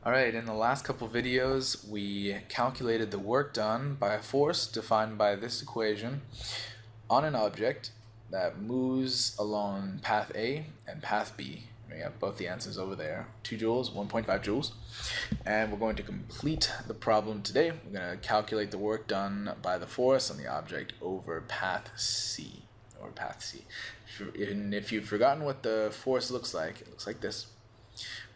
Alright, in the last couple videos we calculated the work done by a force defined by this equation on an object that moves along path A and path B. We have both the answers over there, 2 joules, 1.5 joules. And we're going to complete the problem today. We're going to calculate the work done by the force on the object over path C. And if you've forgotten what the force looks like, it looks like this.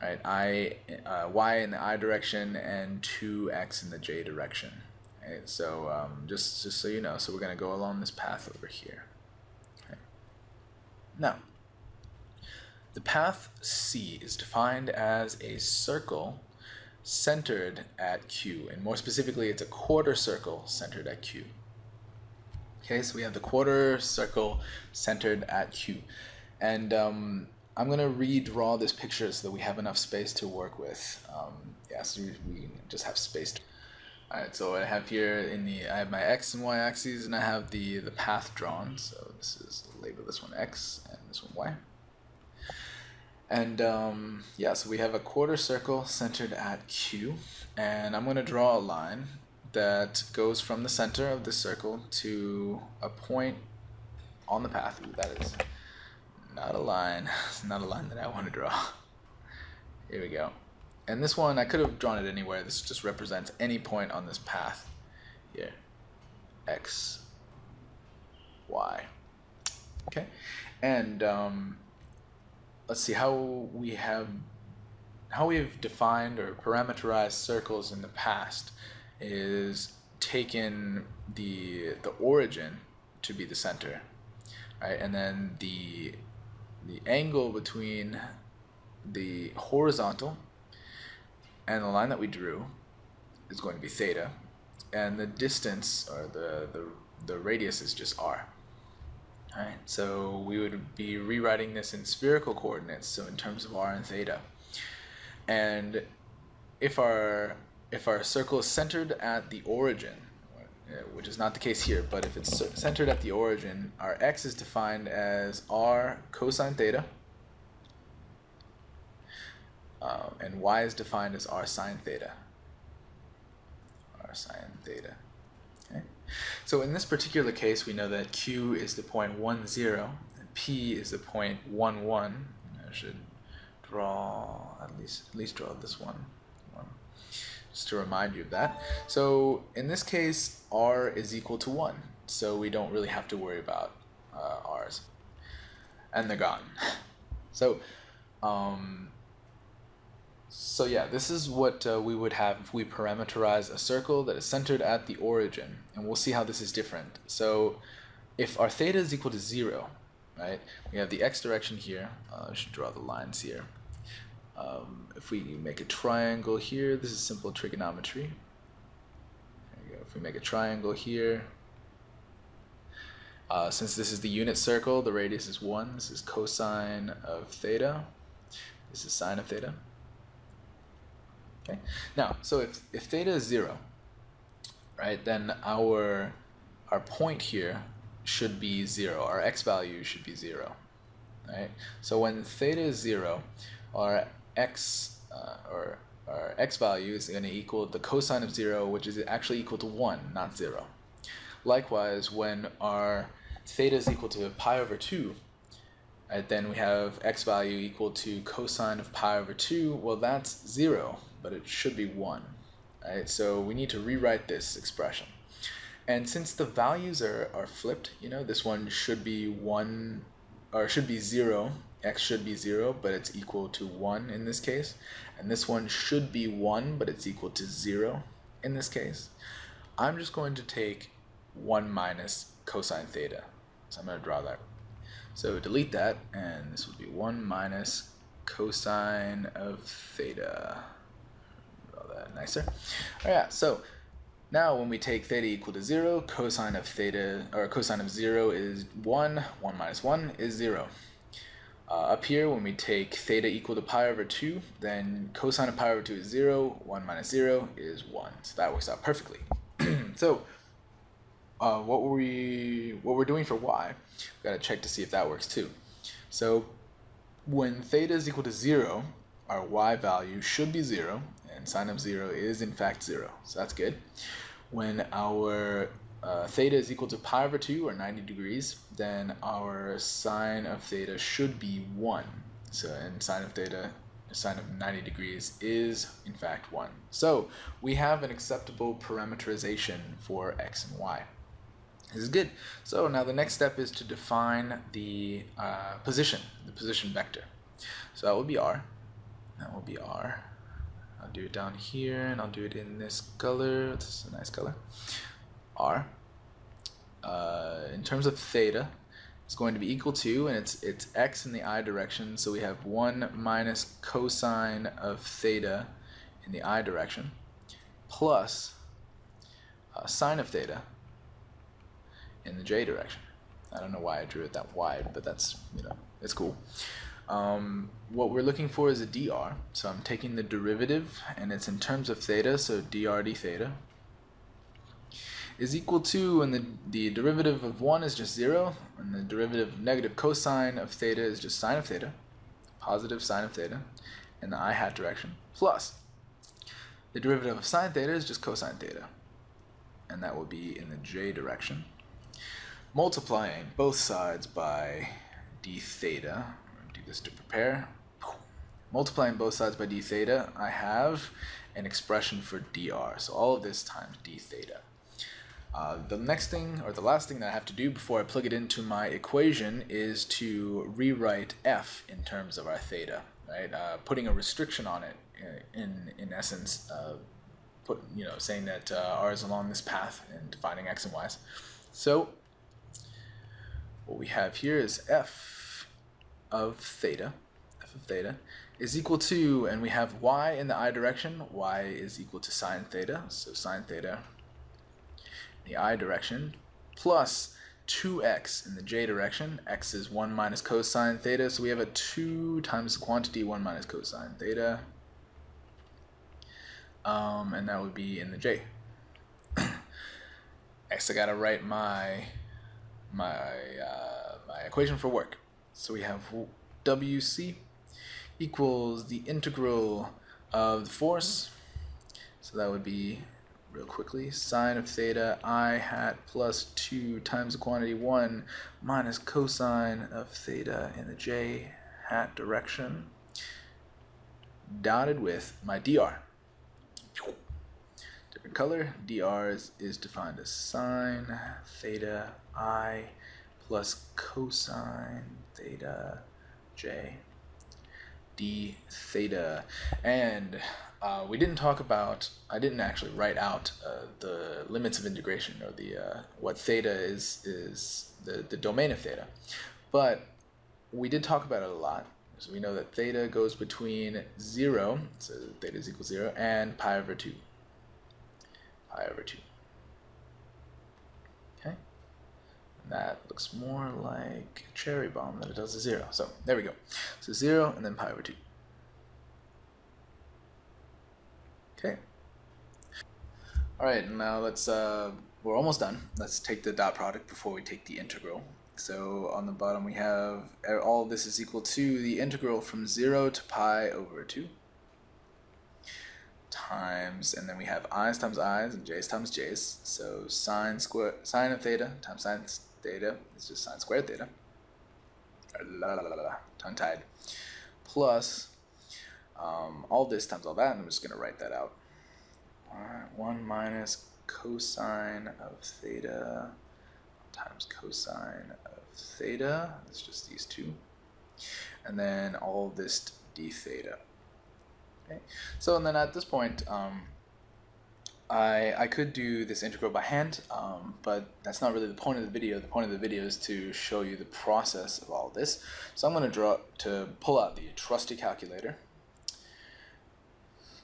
Right, y in the I direction and 2x in the j direction. Right, so just so you know, so we're going to go along this path over here. Okay. Now, the path C is defined as a circle centered at Q, and more specifically, it's a quarter circle centered at Q. Okay, so we have the quarter circle centered at Q, and I'm going to redraw this picture so that we have enough space to work with. So we just have space. Alright, so I have here I have my x and y axes, and I have the path drawn. So this is, label this one x and this one y. And so we have a quarter circle centered at Q, and I'm going to draw a line that goes from the center of the circle to a point on the path. Ooh, that is not a line. It's not a line that I want to draw. Here we go. And this one, I could have drawn it anywhere. This just represents any point on this path here. X, Y. Okay. And let's see how we've defined or parameterized circles in the past is taken the origin to be the center, right? And then the angle between the horizontal and the line that we drew is going to be theta, and the distance, or the radius, is just r. Alright, so we would be rewriting this in spherical coordinates, so in terms of r and theta. And if our circle is centered at the origin, which is not the case here, but if it's centered at the origin, our x is defined as r cosine theta, and y is defined as r sine theta. R sine theta. Okay. So in this particular case, we know that Q is the point 1, 0, and P is the point 1, 1. I should draw at least draw this one. Just to remind you of that. So in this case, r is equal to 1, so we don't really have to worry about r's, and they're gone. So yeah, this is what we would have if we parameterize a circle that is centered at the origin, and we'll see how this is different. So if our theta is equal to 0, right, we have the x direction here. I should draw the lines here. If we make a triangle here, this is simple trigonometry. There you go. If we make a triangle here, since this is the unit circle, the radius is 1. This is cosine of theta. This is sine of theta. Okay. Now, so if theta is 0, right, then our point here should be 0. Our x value should be 0. Right. So when theta is 0, our x value is going to equal the cosine of 0, which is actually equal to 1, not 0. Likewise, when our theta is equal to pi over 2, right, then we have x value equal to cosine of pi over 2. Well, that's 0, but it should be 1. Right? So we need to rewrite this expression. And since the values are flipped, you know, this one should be 1, or should be 0. X should be 0, but it's equal to 1 in this case. And this one should be 1, but it's equal to 0 in this case. I'm just going to take 1 minus cosine theta. So I'm going to draw that. So delete that, and this would be 1 minus cosine of theta. Draw that nicer. Oh yeah, so now when we take theta equal to 0, cosine of theta, or cosine of 0 is 1. 1 minus 1 is 0. Up here, when we take theta equal to pi over 2, then cosine of pi over 2 is 0. 1 minus 0 is 1. So that works out perfectly. So what we're doing for y, we've got to check to see if that works too. So when theta is equal to 0, our y value should be 0, and sine of 0 is in fact 0, so that's good. When our theta is equal to pi over 2, or 90 degrees, then our sine of theta should be 1. So, and sine of 90 degrees is in fact 1. So we have an acceptable parameterization for x and y. This is good. So now the next step is to define the position vector. So that will be r. That will be r. I'll do it down here, and I'll do it in this color. This is a nice color. R. In terms of theta, it's going to be equal to, and it's x in the I direction, so we have 1 minus cosine of theta in the I direction, plus sine of theta in the j direction. I don't know why I drew it that wide, but that's, it's cool. What we're looking for is a dr, so I'm taking the derivative, and it's in terms of theta, so dr d theta is equal to, and the derivative of 1 is just 0, and the derivative of negative cosine of theta is just sine of theta, positive sine of theta in the I hat direction, plus the derivative of sine theta is just cosine theta, and that will be in the j direction. Multiplying both sides by d theta, do this to prepare. Multiplying both sides by d theta, I have an expression for dr, so all of this times d theta. The next thing, or the last thing that I have to do before I plug it into my equation is to rewrite f in terms of our theta, right? Putting a restriction on it, in essence, saying that r is along this path and defining x and y's. So what we have here is f of theta is equal to, and we have y in the I direction, y is equal to sine theta, so sine theta in the I direction, plus 2x in the j direction. X is 1 minus cosine theta, so we have a 2 times the quantity 1 minus cosine theta, and that would be in the j. Next, I gotta write my equation for work. So we have WC equals the integral of the force, so that would be, real quickly, sine of theta I hat plus 2 times the quantity 1 minus cosine of theta in the j hat direction, dotted with my dr. Different color. Dr is defined as sine theta I plus cosine theta j d theta. And we didn't talk about, I didn't actually write out the limits of integration, or the what theta is the domain of theta, but we did talk about it a lot. So we know that theta goes between 0, so theta is equal to 0, and pi over 2. Pi over 2. Okay? And that looks more like a cherry bomb than it does a 0. So there we go. So 0 and then pi over 2. Okay. All right, now let's, we're almost done. Let's take the dot product before we take the integral. So on the bottom we have all of this is equal to the integral from 0 to pi over 2 times, and then we have i's times i's and j's times j's. So sine of theta times sine theta is just sine squared theta. Tongue-tied. Plus all this times all that, and I'm just going to write that out. 1 minus cosine of theta times cosine of theta. It's just these two. And then all this d theta. Okay. So and then at this point, I could do this integral by hand, but that's not really the point of the video. The point of the video is to show you the process of all this. So I'm going to pull out the trusty calculator.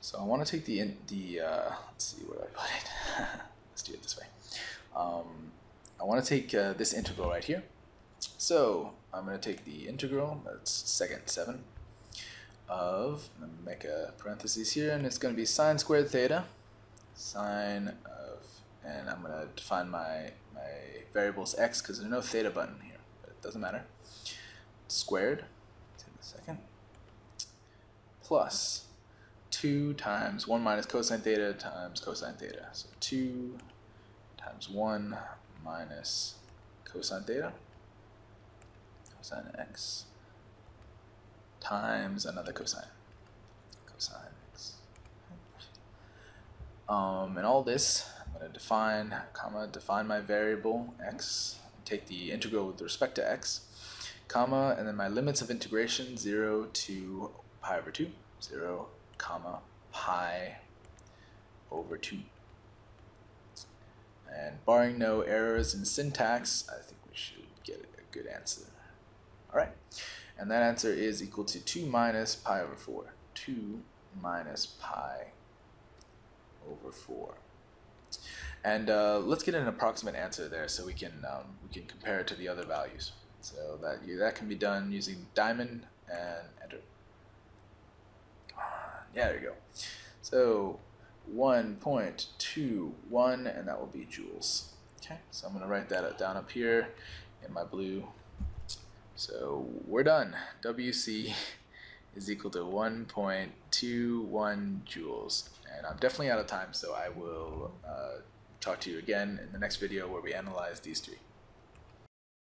So I want to take let's see where I put it. Let's do it this way. I want to take this integral right here. So I'm going to take the integral, that's second 7, of, I'm going to make a parenthesis here, and it's going to be sine squared theta, sine of, and I'm going to define my variables x, because there's no theta button here, but it doesn't matter, squared, take a second, plus 2 times 1 minus cosine theta times cosine theta. So 2 times 1 minus cosine theta, cosine x, times another cosine, cosine x. And all this, I'm going to define my variable x, take the integral with respect to x, comma, and then my limits of integration 0 to pi over 2, 0, comma, pi over 2. And barring no errors in syntax, I think we should get a good answer. Alright, and that answer is equal to 2 minus pi over 4. 2 minus pi over 4. And let's get an approximate answer there so we can compare it to the other values. So that can be done using diamond and enter. Yeah, there you go. So 1.21, and that will be joules. Okay, so I'm going to write that down up here in my blue. So we're done. WC is equal to 1.21 joules. And I'm definitely out of time, so I will talk to you again in the next video where we analyze these three.